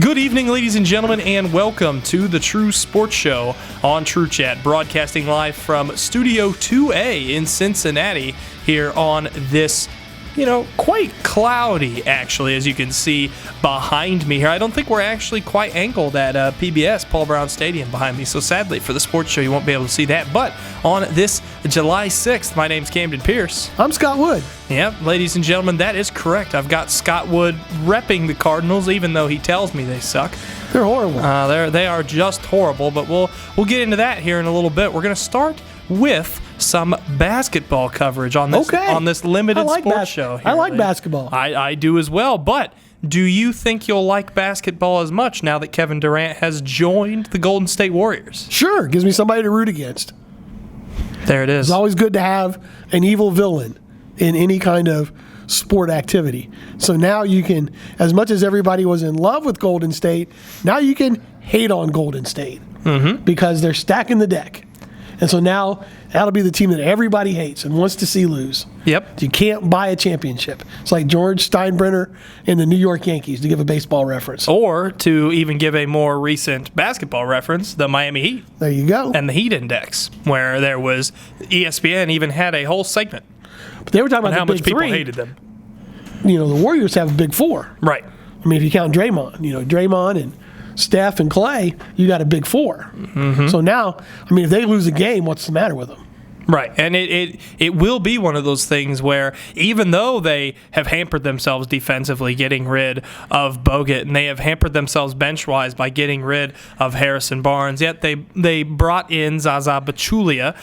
Good evening, ladies and gentlemen, and welcome to the True Sports Show on TrueChat, broadcasting live from Studio 2A in Cincinnati here on this, quite cloudy, actually, as you can see behind me here. I don't think we're actually quite angled at PBS, Paul Brown Stadium, behind me, so sadly for the sports show you won't be able to see that. But on this July 6th, my name's Camden Pierce. I'm Scott Wood. Yep, ladies and gentlemen, that is correct. I've got Scott Wood repping the Cardinals, even though he tells me they suck. They're horrible. They are just horrible, but we'll get into that here in a little bit. We're going to start with some basketball coverage on this limited sports show here. I like basketball. I do as well, but do you think you'll like basketball as much now that Kevin Durant has joined the Golden State Warriors? Sure, gives me somebody to root against. There it is. It's always good to have an evil villain in any kind of sport activity. So now you can, as much as everybody was in love with Golden State, now you can hate on Golden State because they're stacking the deck. And so now that'll be the team that everybody hates and wants to see lose. Yep. You can't buy a championship. It's like George Steinbrenner and the New York Yankees, to give a baseball reference. Or to even give a more recent basketball reference, the Miami Heat. There you go. And the Heat Index, where there was ESPN even had a whole segment. But they were talking about how the much big people three. hated them. The Warriors have a big four. Right. I mean, if you count Draymond, Draymond and Steph and Clay, you got a big four. So now, if they lose a game, what's the matter with them? Right, and it will be one of those things where even though they have hampered themselves defensively getting rid of Bogut, and they have hampered themselves bench-wise by getting rid of Harrison Barnes, yet they brought in Zaza Pachulia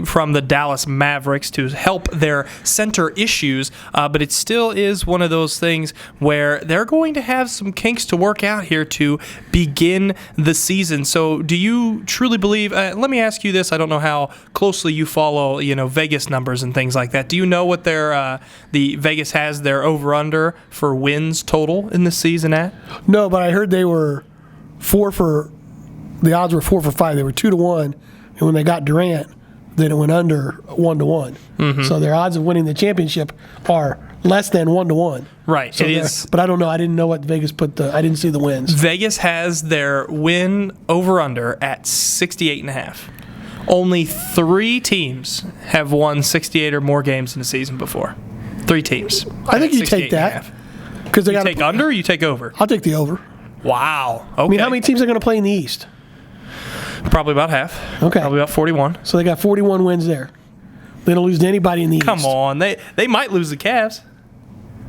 from the Dallas Mavericks to help their center issues, but it still is one of those things where they're going to have some kinks to work out here to begin the season. So do you truly believe, let me ask you this, I don't know how closely you follow, Vegas numbers and things like that. Do you know what the Vegas has their over/under for wins total in the season at? No, but I heard they were the odds were 4 for 5. They were 2-1, and when they got Durant, then it went under 1-1. So their odds of winning the championship are less than 1-1. Right. So it is. But I don't know. I didn't know what Vegas put I didn't see the wins. Vegas has their win over/under at 68.5. Only 3 teams have won 68 or more games in a season before. 3 teams. I think you take that. Because they take under or you take over? I'll take the over. Wow. Okay. How many teams are going to play in the East? Probably about half. Okay. Probably about 41. So they got 41 wins there. They don't lose to anybody in the East. Come on. They might lose the Cavs.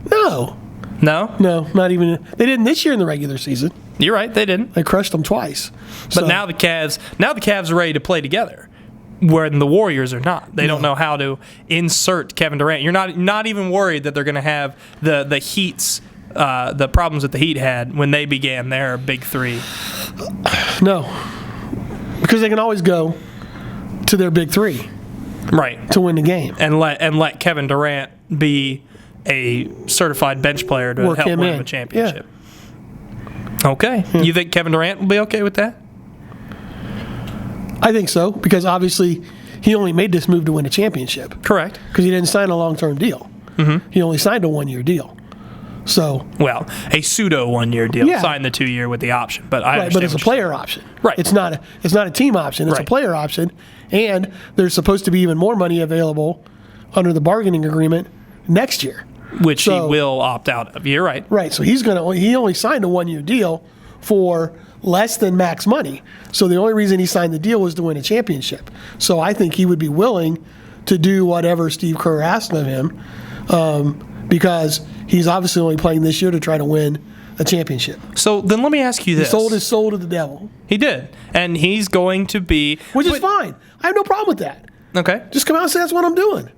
No. No? No, not even. They didn't this year in the regular season. You're right. They didn't. They crushed them twice. But now the Cavs are ready to play together, where the Warriors are not. They don't know how to insert Kevin Durant. You're not even worried that they're going to have the Heat's the problems that the Heat had when they began their big three. No, because they can always go to their big three, right, to win the game, and let Kevin Durant be a certified bench player to help win a championship. Yeah. Okay, You think Kevin Durant will be okay with that? I think so, because obviously he only made this move to win a championship. Correct. Because he didn't sign a long-term deal. He only signed a 1-year deal. So, a pseudo 1-year deal. Yeah. Signed the 2-year with the option, but but it's a player option. Right. It's not a team option. It's a player option, and there's supposed to be even more money available under the bargaining agreement next year, which he will opt out of. You're right. Right. So he only signed a 1-year deal for less than max money. So the only reason he signed the deal was to win a championship. So I think he would be willing to do whatever Steve Kerr asked of him, because he's obviously only playing this year to try to win a championship. So then let me ask you this. He sold his soul to the devil. He did. And he's going to be... Which is fine. I have no problem with that. Okay. Just come out and say that's what I'm doing.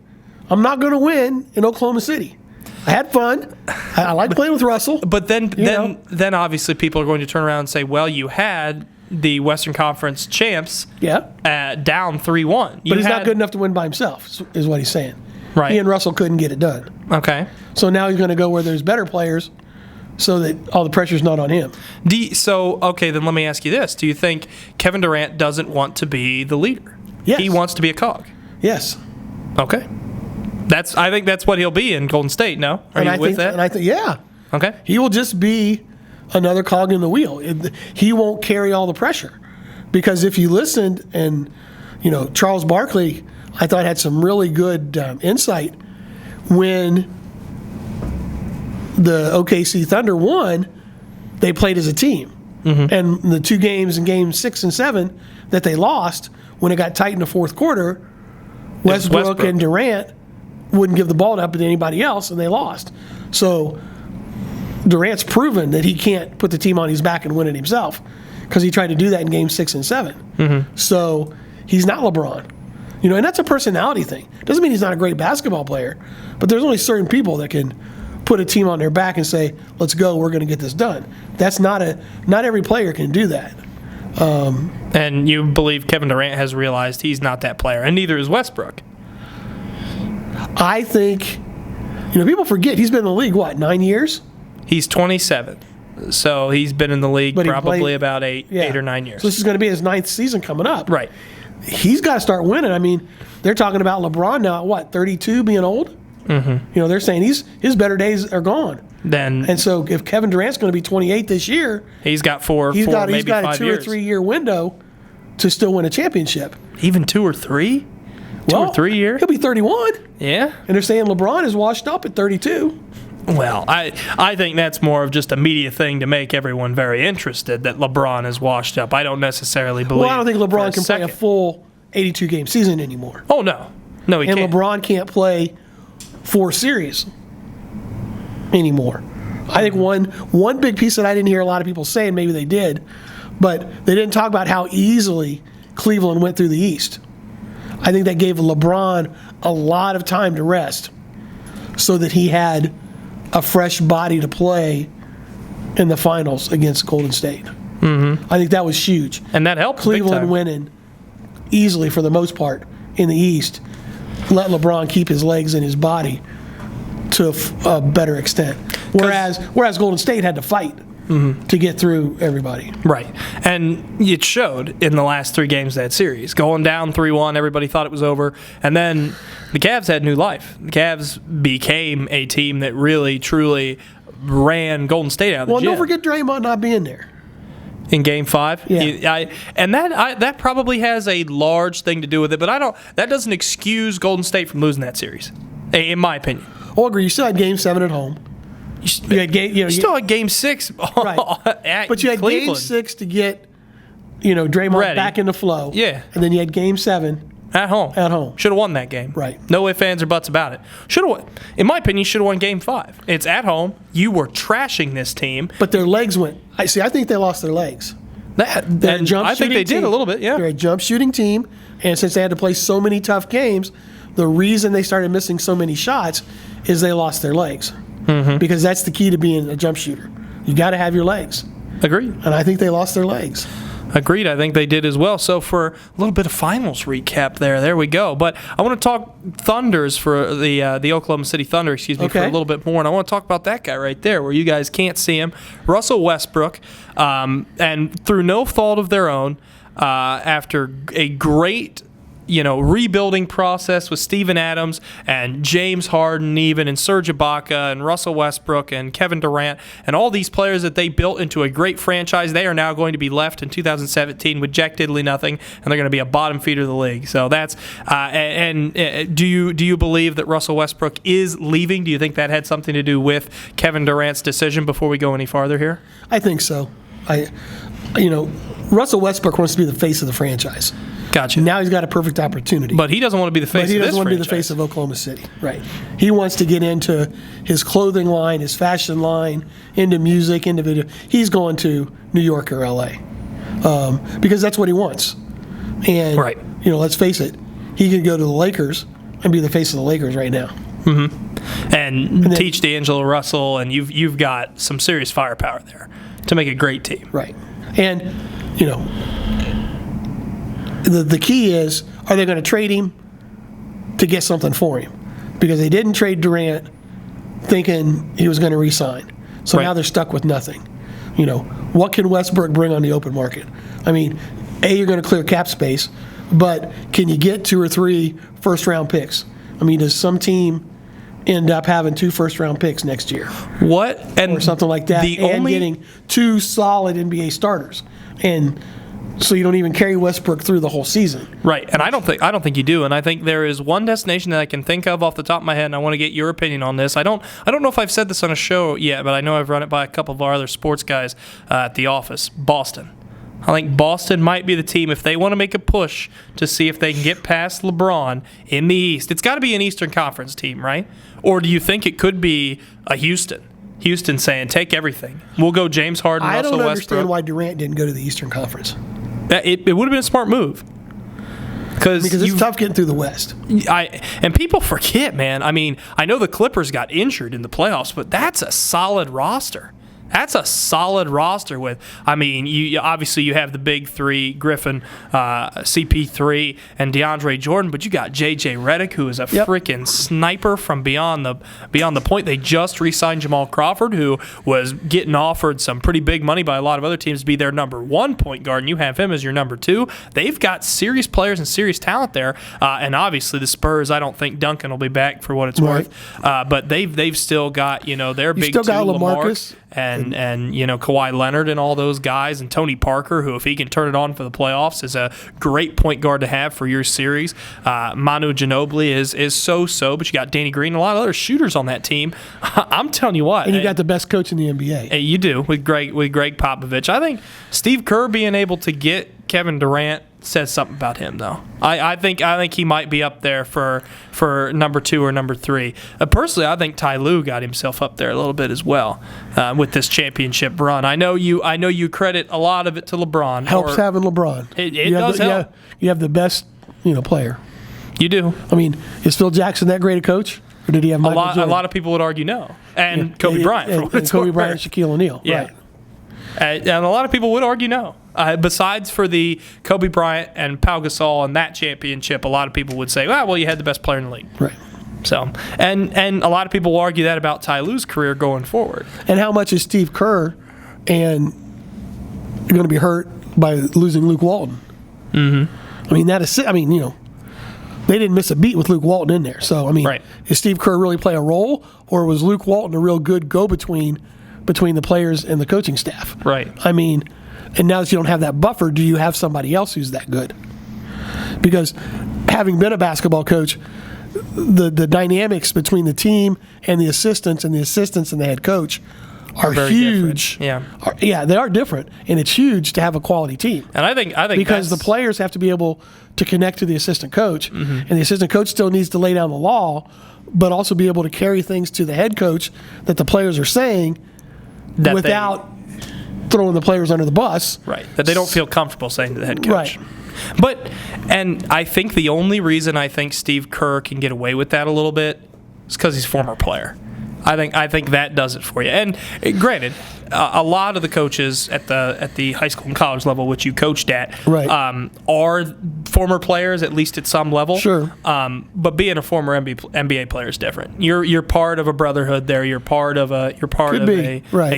I'm not going to win in Oklahoma City. I had fun. I like playing with Russell. But then obviously people are going to turn around and say, well, you had the Western Conference champs down 3-1. But he's not good enough to win by himself, is what he's saying. Right. He and Russell couldn't get it done. Okay. So now he's going to go where there's better players so that all the pressure's not on him. Then let me ask you this. Do you think Kevin Durant doesn't want to be the leader? Yes. He wants to be a cog? Yes. Okay. I think that's what he'll be in Golden State, no? Are you with that? And I think, yeah. Okay. He will just be another cog in the wheel. He won't carry all the pressure. Because if you listened, and, Charles Barkley, I thought had some really good insight when the OKC Thunder won, they played as a team. Mm-hmm. And the 2 games in games 6 and 7 that they lost, when it got tight in the fourth quarter, Westbrook and Durant wouldn't give the ball up to anybody else, and they lost. So Durant's proven that he can't put the team on his back and win it himself, because he tried to do that in games 6 and 7. Mm-hmm. So he's not LeBron. And that's a personality thing. Doesn't mean he's not a great basketball player, but there's only certain people that can put a team on their back and say, let's go, we're going to get this done. That's not every player can do that. And you believe Kevin Durant has realized he's not that player, and neither is Westbrook. I think, people forget he's been in the league, 9 years? He's 27. So he's been in the league probably about 8 or 9 years. So this is going to be his 9th season coming up. Right. He's got to start winning. I mean, they're talking about LeBron now at 32 being old? Mm-hmm. They're saying his better days are gone. And so if Kevin Durant's going to be 28 this year, he's got maybe 5 years. He's got a 2 or 3 year window to still win a championship. Even 2 or 3? 2 or 3 years? He'll be 31. Yeah. And they're saying LeBron is washed up at 32. Well, I think that's more of just a media thing to make everyone very interested that LeBron is washed up. I don't necessarily believe. Well, I don't think LeBron can play a full 82-game season anymore. Oh, no. No, he can't. And LeBron can't play 4 series anymore. I think one big piece that I didn't hear a lot of people say, and maybe they did, but they didn't talk about how easily Cleveland went through the East. I think that gave LeBron a lot of time to rest so that he had a fresh body to play in the finals against Golden State. Mm-hmm. I think that was huge. And that helped Cleveland winning easily for the most part in the East. Let LeBron keep his legs and his body to a better extent. Whereas Golden State had to fight to get through everybody. Right. And it showed in the last 3 games of that series. Going down 3-1, everybody thought it was over. And then the Cavs had new life. The Cavs became a team that really, truly ran Golden State out of the gym. Well, don't forget Draymond not being there. In Game 5? Yeah. That probably has a large thing to do with it, but that doesn't excuse Golden State from losing that series, in my opinion. I'll agree. You still had Game 7 at home. You still had Game 6 right. at But you had Cleveland. Game 6 to get Draymond ready. Back in the flow. Yeah. And then you had Game 7 at home. Should have won that game. Right. No ifs, ands, or buts about it. Should have won. In my opinion, you should have won Game 5. It's at home. You were trashing this team. But their legs went. I think they lost their legs. I think they did a little bit, yeah. They're a jump shooting team, and since they had to play so many tough games, the reason they started missing so many shots is they lost their legs. Mm-hmm. Because that's the key to being a jump shooter. You got to have your legs. Agreed. And I think they lost their legs. Agreed. I think they did as well. So for a little bit of finals recap there we go. But I want to talk Thunders for the Oklahoma City Thunder, for a little bit more. And I want to talk about that guy right there where you guys can't see him, Russell Westbrook. And through no fault of their own, after a great rebuilding process with Steven Adams and James Harden even and Serge Ibaka and Russell Westbrook and Kevin Durant and all these players that they built into a great franchise, they are now going to be left in 2017 with jack diddly nothing, and they're going to be a bottom feeder of the league. So that's do you believe that Russell Westbrook is leaving? Do you think that had something to do with Kevin Durant's decision before we go any farther here? I think so. Russell Westbrook wants to be the face of the franchise. Gotcha. Now he's got a perfect opportunity. But he doesn't want to be the face of this franchise. He doesn't want to be the face of Oklahoma City. Right. He wants to get into his clothing line, his fashion line, into music, into video. He's going to New York or L.A. Because that's what he wants. And, right. Let's face it, he could go to the Lakers and be the face of the Lakers right now. Mm-hmm. And then, teach D'Angelo Russell, and you've got some serious firepower there to make a great team. Right. And, the key is, are they going to trade him to get something for him? Because they didn't trade Durant thinking he was going to re-sign. So now they're stuck with nothing. What can Westbrook bring on the open market? I mean, you're going to clear cap space, but can you get 2 or 3 first-round picks? I mean, does some team end up having 2 first-round picks next year. What? And or something like that, and getting 2 solid NBA starters. And so you don't even carry Westbrook through the whole season. Right, and I don't think you do. And I think there is one destination that I can think of off the top of my head, and I want to get your opinion on this. I don't know if I've said this on a show yet, but I know I've run it by a couple of our other sports guys at the office. Boston. I think Boston might be the team if they want to make a push to see if they can get past LeBron in the East. It's got to be an Eastern Conference team, right? Or do you think it could be a Houston? Houston saying, take everything. We'll go James Harden, Russell Westbrook. I don't understand why Durant didn't go to the Eastern Conference. It would have been a smart move. Because it's tough getting through the West. And people forget, man. I mean, I know the Clippers got injured in the playoffs, but that's a solid roster. That's a solid roster with, I mean, you obviously you have the big 3, Griffin, CP3, and DeAndre Jordan, but you got J.J. Redick, who is a freaking sniper from beyond the point. They just re-signed Jamal Crawford, who was getting offered some pretty big money by a lot of other teams to be their number 1 point guard, and you have him as your number 2. They've got serious players and serious talent there, and obviously the Spurs, I don't think Duncan will be back for what it's worth, but they've still got, their big 2, still got LaMarcus. And Kawhi Leonard and all those guys, and Tony Parker, who if he can turn it on for the playoffs is a great point guard to have for your series. Manu Ginobili is so, but you got Danny Green and a lot of other shooters on that team. I'm telling you what, and you got the best coach in the NBA. You do with Greg Popovich. I think Steve Kerr being able to get Kevin Durant says something about him, though. I think he might be up there for number 2 or number 3. Personally, I think Ty Lue got himself up there a little bit as well with this championship run. I know you credit a lot of it to LeBron. Helps having LeBron. It does help. You have the best player. You do. I mean, is Phil Jackson that great a coach, or did he have Michael Jordan? A lot of people would argue no. And Kobe Bryant. And Kobe Bryant and Shaquille O'Neal. Yeah. Right. And a lot of people would argue no. Besides for the Kobe Bryant and Pau Gasol and that championship, a lot of people would say, well, you had the best player in the league. Right. So, and a lot of people will argue that about Ty Lue's career going forward. And how much is Steve Kerr and going to be hurt by losing Luke Walton? Mm-hmm. I mean, they didn't miss a beat with Luke Walton in there. So, I mean, Is Steve Kerr really play a role, or was Luke Walton a real good go-between between the players and the coaching staff? Right. I mean, and now that you don't have that buffer, do you have somebody else who's that good? Because having been a basketball coach, the dynamics between the team and the assistants and the head coach are huge. Different. Yeah, they are different, and it's huge to have a quality team. And I think because the players have to be able to connect to the assistant coach, and the assistant coach still needs to lay down the law, but also be able to carry things to the head coach that the players are saying that without throwing the players under the bus. Right. That they don't feel comfortable saying to the head coach. Right. And I think the only reason I think Steve Kerr can get away with that a little bit is because he's a former player. I think that does it for you. And granted, a lot of the coaches at the high school and college level, which you coached at, are former players, at least at some level. Sure. But being a former NBA player is different. You're part of a brotherhood there. You're part of a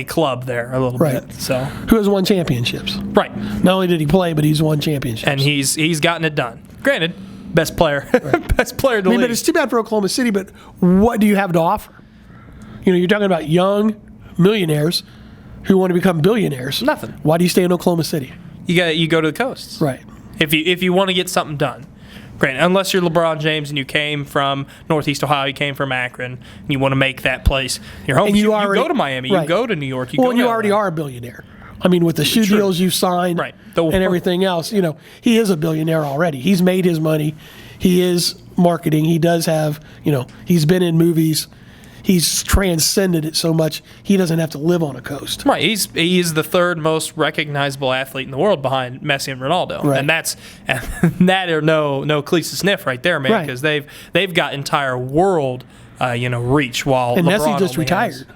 club there a little bit. So who has won championships? Right. Not only did he play, but he's won championships. And he's gotten it done. Granted, best player, best player in the league. But it's too bad for Oklahoma City. But what do you have to offer? You're talking about young millionaires who want to become billionaires. Nothing. Why do you stay in Oklahoma City? You go to the coasts. Right. If you want to get something done. Granted, unless you're LeBron James and you came from Northeast Ohio, you came from Akron, and you want to make that place your home. And you go to Miami, you go to New York. You already are a billionaire. I mean, with the shoe deals you've signed and everything else, he is a billionaire already. He's made his money. He is marketing. He does have, he's been in movies. He's transcended it so much he doesn't have to live on a coast. Right. He's the third most recognizable athlete in the world behind Messi and Ronaldo. Right. And that are no Cleese sniff right there, man, because they've got entire world reach while and LeBron Messi just retired.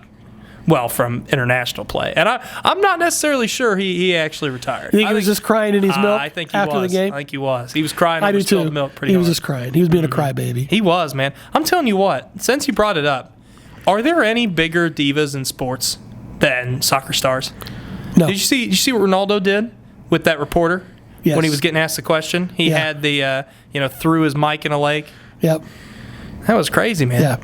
From international play. And I'm not necessarily sure he actually retired. You think he was just crying in his milk after the game? I think he was. He was crying over spilled milk pretty hard. He was just crying. He was being a crybaby. He was, man. I'm telling you what, since you brought it up, are there any bigger divas in sports than soccer stars? No. Did you see what Ronaldo did with that reporter? Yes. When he was getting asked the question? He had the, threw his mic in a lake. Yep. That was crazy, man. Yeah.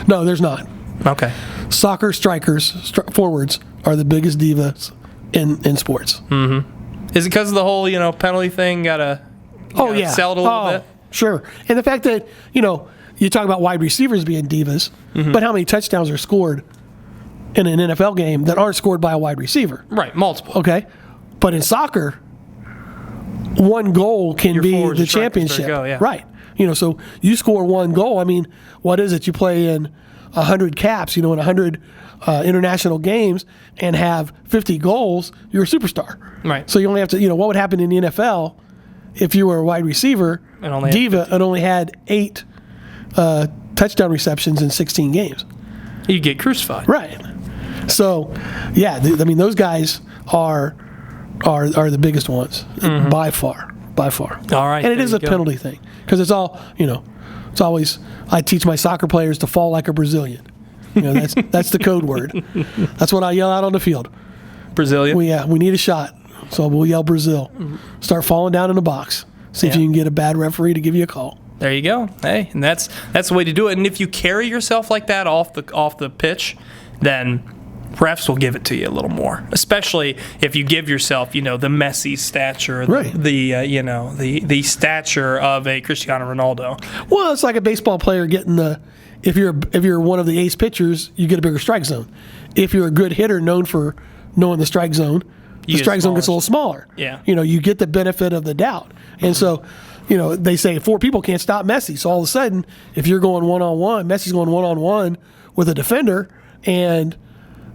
No, there's not. Okay. Soccer strikers, forwards, are the biggest divas in sports. Is it because of the whole, penalty thing got to sell it a little bit? Sure. And the fact that, you talk about wide receivers being divas, but how many touchdowns are scored in an NFL game that aren't scored by a wide receiver? Right, multiple. Okay. But in soccer, one goal can be the championship. Right. So you score one goal. I mean, what is it? You play in 100 caps, in 100 international games and have 50 goals, you're a superstar. Right. So you only have to, what would happen in the NFL if you were a wide receiver, diva, and only had 8 touchdown receptions in 16 games? You get crucified. Right. So, yeah, those guys are the biggest ones by far. All right. And it is a penalty thing because it's all, it's always, I teach my soccer players to fall like a Brazilian. That's the code word. That's what I yell out on the field. Brazilian? We need a shot. So we'll yell Brazil. Start falling down in the box. See if you can get a bad referee to give you a call. There you go. Hey, and that's the way to do it. And if you carry yourself like that off the pitch, then refs will give it to you a little more. Especially if you give yourself, the Messi stature, right. the stature of a Cristiano Ronaldo. Well, it's like a baseball player getting if you're one of the ace pitchers, you get a bigger strike zone. If you're a good hitter known for knowing the strike zone, the strike zone gets a little smaller. Yeah. You get the benefit of the doubt. And so, they say 4 people can't stop Messi. So all of a sudden, if you're going one-on-one, Messi's going one-on-one with a defender, and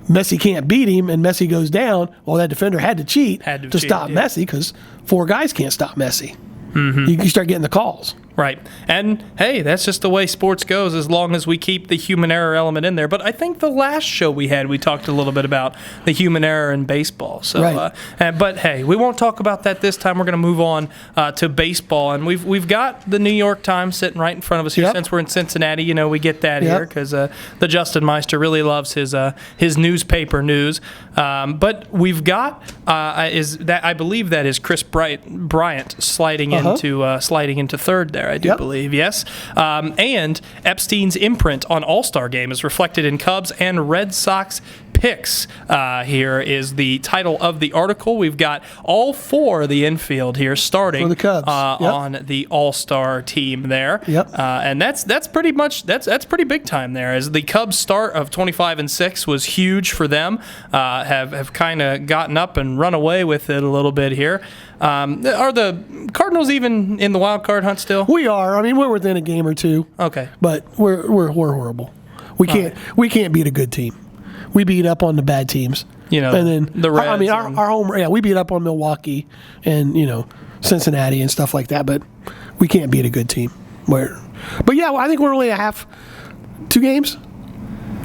Messi can't beat him, and Messi goes down, well, that defender had to cheat to stop Messi because 4 guys can't stop Messi. You start getting the calls. Right. And, hey, that's just the way sports goes as long as we keep the human error element in there. But I think the last show we talked a little bit about the human error in baseball. So, right. But, hey, we won't talk about that this time. We're going to move on to baseball. And we've got the New York Times sitting right in front of us here. Since we're in Cincinnati, we get that here because the Justin Meister really loves his newspaper news. But we've got, I believe that is Chris Bryant sliding into third there. I do believe, yes. And Epstein's imprint on All-Star Game is reflected in Cubs and Red Sox picks. Here is the title of the article. We've got all 4 of the infield here starting for the Cubs. On the All-Star team there. And that's pretty much that's pretty big time there. As the Cubs' start of 25-6 was huge for them. Have kind of gotten up and run away with it a little bit here. Are the Cardinals even in the wild card hunt still? We are. I mean, we're within a game or 2. Okay, but we're horrible. We can't beat a good team. We beat up on the bad teams. And then the Reds. I mean, our home. Yeah, we beat up on Milwaukee and Cincinnati and stuff like that. But we can't beat a good team. But yeah, I think we're only 2 games.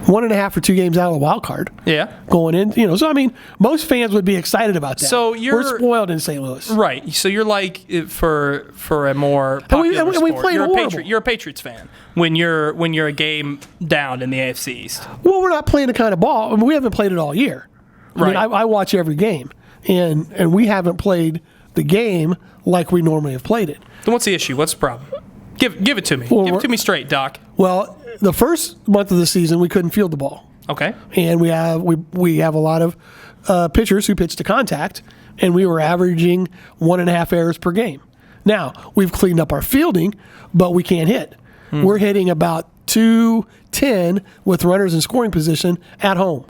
1.5 or 2 games out of the wild card. Yeah. Going in, so I mean, most fans would be excited about that. So we're spoiled in St. Louis. Right. So you're like, for a more popular sport, we played horrible. You're a Patriots fan when you're a game down in the AFC East. Well, we're not playing the kind of ball. I mean, we haven't played it all year. Right. I mean, I watch every game, and we haven't played the game like we normally have played it. Then what's the issue? What's the problem? Give it to me. Well, give it to me straight, Doc. Well, the first month of the season, we couldn't field the ball. Okay. And we have a lot of pitchers who pitch to contact, and we were averaging 1.5 errors per game. Now, we've cleaned up our fielding, but we can't hit. We're hitting about 210 with runners in scoring position at home.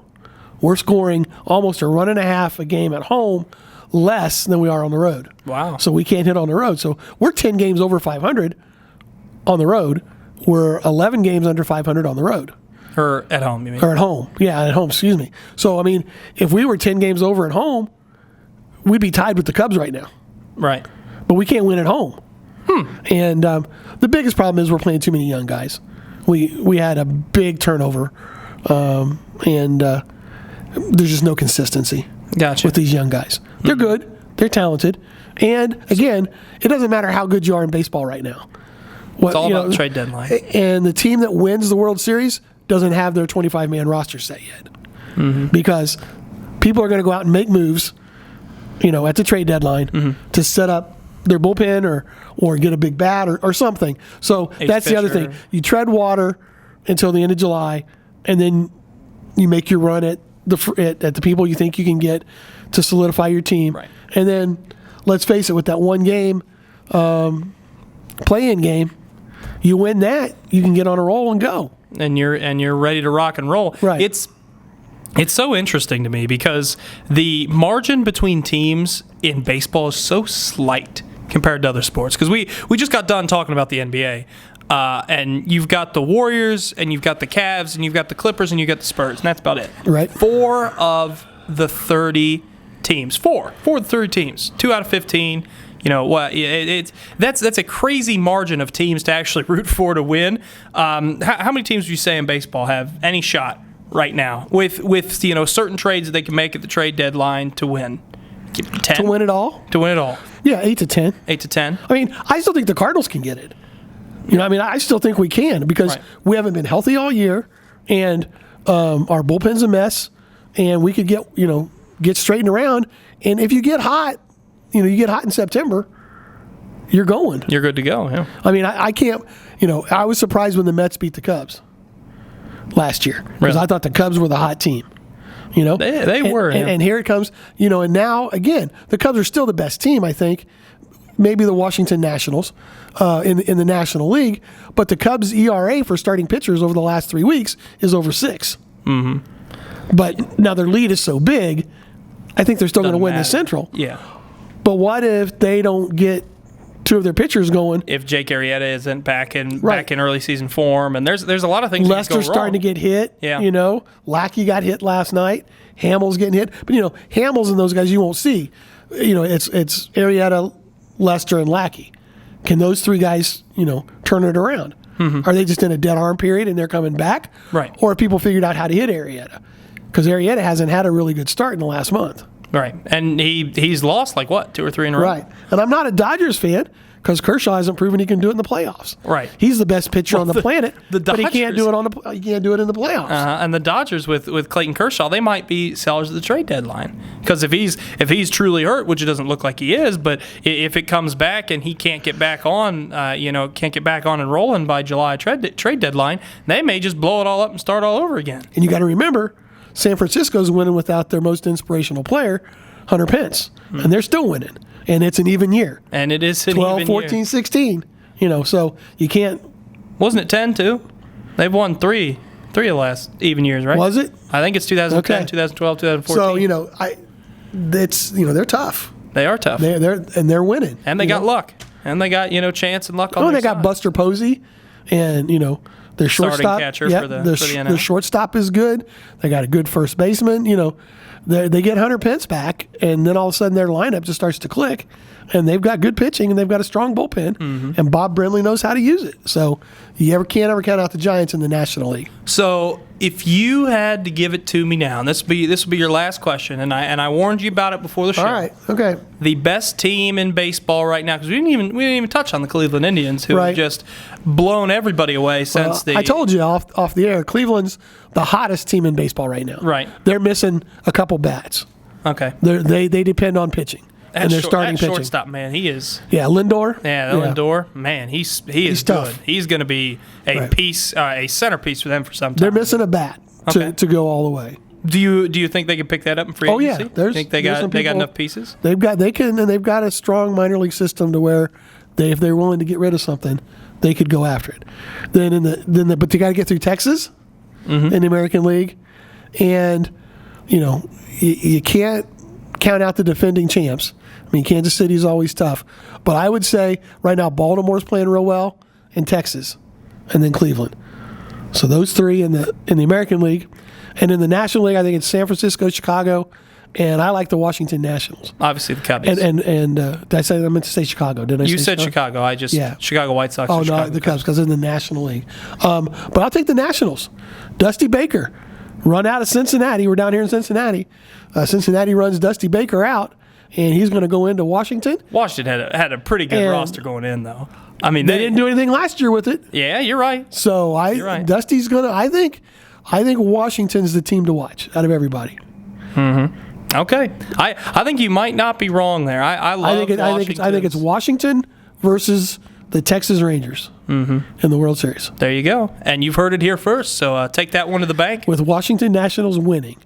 We're scoring almost a 1.5 a game at home, less than we are on the road. Wow. So we can't hit on the road. So we're 10 games over 500 on the road. We're 11 games under 500 on the road. Or at home, you mean? Or at home. Yeah, at home, excuse me. So, I mean, if we were 10 games over at home, we'd be tied with the Cubs right now. Right. But we can't win at home. And the biggest problem is we're playing too many young guys. We had a big turnover, and there's just no consistency with these young guys. They're good. They're talented. And, again, it doesn't matter how good you are in baseball right now. It's all about the trade deadline. And the team that wins the World Series doesn't have their 25-man roster set yet. Because people are going to go out and make moves, at the trade deadline to set up their bullpen or get a big bat or something. So that's the other thing. You tread water until the end of July, and then you make your run at the people you think you can get to solidify your team. Right. And then, let's face it, with that one game, play-in game, you win that, you can get on a roll and go. And you're ready to rock and roll. Right. It's so interesting to me because the margin between teams in baseball is so slight compared to other sports. Because we just got done talking about the NBA. And you've got the Warriors, and you've got the Cavs, and you've got the Clippers, and you've got the Spurs, and that's about it. Right. 4 of the 30 teams. 4 of the 30 teams. 2 out of 15. That's a crazy margin of teams to actually root for to win. How many teams would you say in baseball have any shot right now with certain trades that they can make at the trade deadline to win? 10? To win it all? To win it all. Yeah, 8 to 10. 8 to 10. I mean, I still think the Cardinals can get it. I still think we can because we haven't been healthy all year, and our bullpen's a mess, and we could get straightened around. And if you get hot, you get hot in September, you're going. You're good to go, yeah. I mean, I can't, I was surprised when the Mets beat the Cubs last year because I thought the Cubs were the hot team. They were. And here it comes, and now, again, the Cubs are still the best team, I think. Maybe the Washington Nationals in the National League, but the Cubs' ERA for starting pitchers over the last 3 weeks is over 6. Mm-hmm. But now their lead is so big, I think they're still going to win the Central. Yeah. But what if they don't get 2 of their pitchers going? If Jake Arrieta isn't back in early season form, and there's a lot of things. Lester's starting to get hit. Yeah. Lackey got hit last night. Hamill's getting hit, but Hamill's and those guys you won't see. It's Arrieta, Lester, and Lackey. Can those 3 guys, turn it around? Mm-hmm. Are they just in a dead arm period and they're coming back? Right. Or have people figured out how to hit Arrieta? Because Arrieta hasn't had a really good start in the last month. Right. And he's lost 2 or 3 in a row. Right. And I'm not a Dodgers fan because Kershaw hasn't proven he can do it in the playoffs. Right. He's the best pitcher on the planet, the Dodgers, but he can't do it in the playoffs. And the Dodgers with Clayton Kershaw, they might be sellers at the trade deadline because if he's truly hurt, which it doesn't look like he is, but if it comes back and he can't get back on, and rolling by July trade deadline, they may just blow it all up and start all over again. And you got to remember, San Francisco's winning without their most inspirational player, Hunter Pence, and they're still winning. And it's an even year. And it is an 12, even 14, year. 16. So you can't. Wasn't it 10 too? They've won 3 of the last even years, right? Was it? I think it's 2010, 2012, 2014. So they're tough. They are tough. They're winning. And they got luck. And they got chance and luck on their they got side. Buster Posey, and their shortstop. Starting catcher for the NL. Their shortstop is good. They got a good first baseman. They get Hunter Pence back, and then all of a sudden their lineup just starts to click, and they've got good pitching, and they've got a strong bullpen, and Bob Brenly knows how to use it. So you can't ever count out the Giants in the National League. So if you had to give it to me now, and this will be your last question, and I warned you about it before the show. All right, okay. The best team in baseball right now, because we didn't even touch on the Cleveland Indians, who have just blown everybody away since I told you off the air, Cleveland's the hottest team in baseball right now. Right. They're missing a couple bats. Okay. They depend on pitching. And they're starting pitching. Shortstop, man, he is. Yeah, Lindor. Yeah, Lindor, man, he is tough. good. He's going to be a centerpiece for them for some time. They're missing a bat to go all the way. Do you think they can pick that up in free agency? Oh yeah, think they got enough pieces? They've got a strong minor league system to where if they're willing to get rid of something, they could go after it. But you got to get through Texas in the American League, and you can't count out the defending champs. I mean, Kansas City's always tough, but I would say right now Baltimore's playing real well, and Texas, and then Cleveland. So those 3 in the American League, and in the National League, I think it's San Francisco, Chicago, and I like the Washington Nationals. Obviously, the Cubs. And did I say I meant to say Chicago? Did I? You said Chicago. I just Chicago White Sox. Oh no, the Cubs because in the National League. But I'll take the Nationals. Dusty Baker, run out of Cincinnati. We're down here in Cincinnati. Cincinnati runs Dusty Baker out, and he's going to go into Washington. Washington had a pretty good roster going in, though. I mean, they didn't do anything last year with it. Yeah, you're right. So Dusty's going to. I think Washington's the team to watch out of everybody. Mm-hmm. Okay, I think you might not be wrong there. I love Washington. I think it's Washington versus the Texas Rangers in the World Series. There you go. And you've heard it here first, so take that one to the bank. With Washington Nationals winning.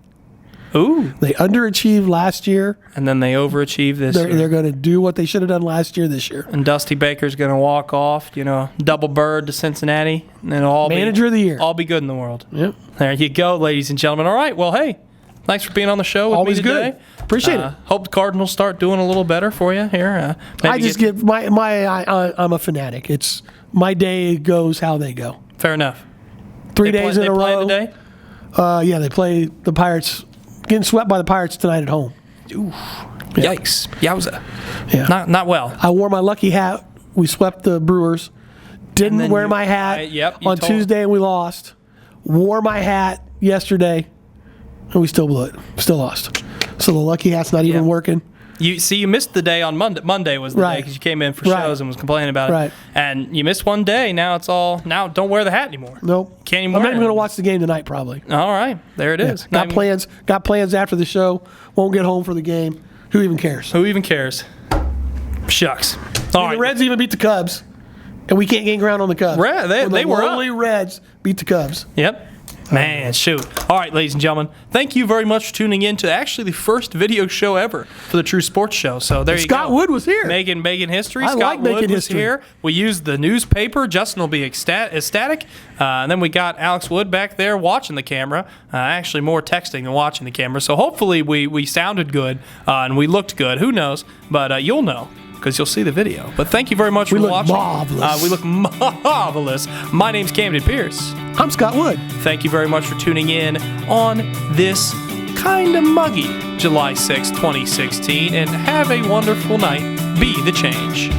Ooh. They underachieved last year. And then they overachieved this year. They're going to do what they should have done last year this year. And Dusty Baker's going to walk off, double bird to Cincinnati. And it'll all Manager of the year. All be good in the world. Yep. There you go, ladies and gentlemen. All right, well, hey, thanks for being on the show with Always me today. good. Appreciate it. Hope the Cardinals start doing a little better for you here. I'm a fanatic. It's my day goes how they go. Fair enough. 3 days in a row. Today? Yeah, they play the Pirates. Getting swept by the Pirates tonight at home. Ooh. Yikes. Yowza. Yeah. Not well. I wore my lucky hat. We swept the Brewers. Didn't wear my hat on Tuesday and we lost. Wore my hat yesterday and we still blew it. Still lost. So the lucky hat's not even working. You missed the day on Monday. Monday was the day because you came in for shows and was complaining about it. Right. And you missed one day. Now don't wear the hat anymore. Nope. Can't even I'm wear not even going to watch the game tonight probably. All right. There it is. Got plans after the show. Won't get home for the game. Who even cares? Who even cares? Shucks. All right. The Reds even beat the Cubs. And we can't gain ground on the Cubs. They were only Reds beat the Cubs. Yep. Man, shoot. All right, ladies and gentlemen, thank you very much for tuning in to actually the first video show ever for the True Sports Show. So there you go. Scott Wood was here. Making history. Scott Wood was here. We used the newspaper. Justin will be ecstatic. And then we got Alex Wood back there watching the camera. Actually, more texting than watching the camera. So hopefully we sounded good and we looked good. Who knows? But you'll know, because you'll see the video. But thank you very much for watching. Marvelous. We look marvelous. My name's Camden Pierce. I'm Scott Wood. Thank you very much for tuning in on this kind of muggy July 6, 2016. And have a wonderful night. Be the change.